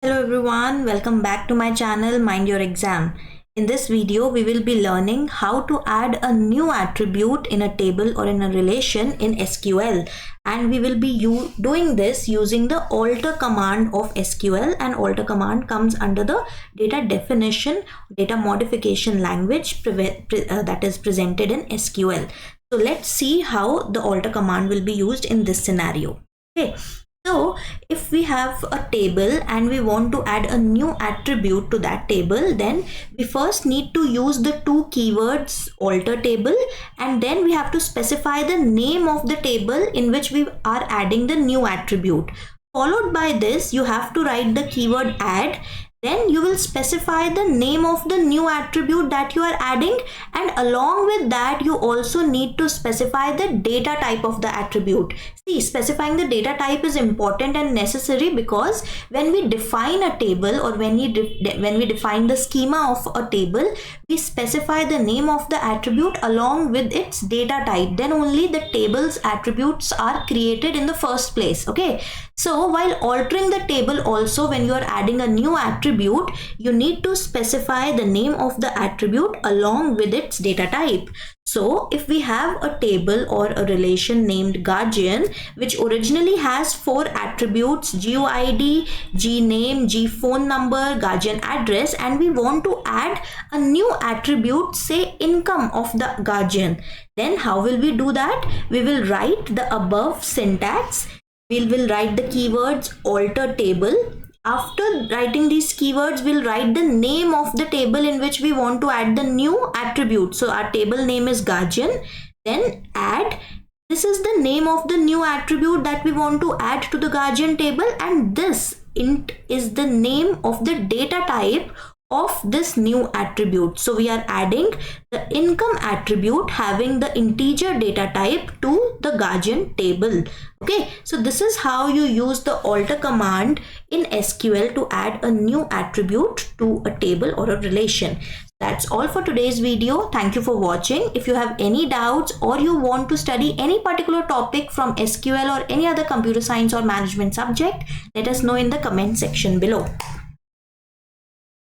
Hello everyone, welcome back to my channel Mind Your Exam. In this video, we will be learning how to add a new attribute in a table or in a relation in SQL. And we will be doing this using the alter command of SQL, and alter command comes under the data definition, data modification language that is presented in SQL. So let's see how the alter command will be used in this scenario. Okay. So if we have a table and we want to add a new attribute to that table, then we first need to use the two keywords alter table, and then we have to specify the name of the table in which we are adding the new attribute. Followed by this, you have to write the keyword add. Then you will specify the name of the new attribute that you are adding, and along with that you also need to specify the data type of the attribute. See, specifying the data type is important and necessary because when we define a table or when we define the schema of a table, we specify the name of the attribute along with its data type. Then only the table's attributes are created in the first place. Okay. So while altering the table also, when you are adding a new attribute, you need to specify the name of the attribute along with its data type. So if we have a table or a relation named guardian, which originally has 4 attributes, GUID, GName, GPhone number, guardian address, and we want to add a new attribute, say income of the guardian, then how will we do that? We will write the above syntax. We will write the keywords alter table. After writing these keywords, we'll write the name of the table in which we want to add the new attribute. So our table name is guardian. Then add. This is the name of the new attribute that we want to add to the guardian table, and this int is the name of the data type of this new attribute. So we are adding the income attribute having the integer data type to the guardian table. Okay, so this is how you use the alter command in SQL to add a new attribute to a table or a relation. That's all for today's video. Thank you for watching. If you have any doubts or you want to study any particular topic from SQL or any other computer science or management subject, let us know in the comment section below.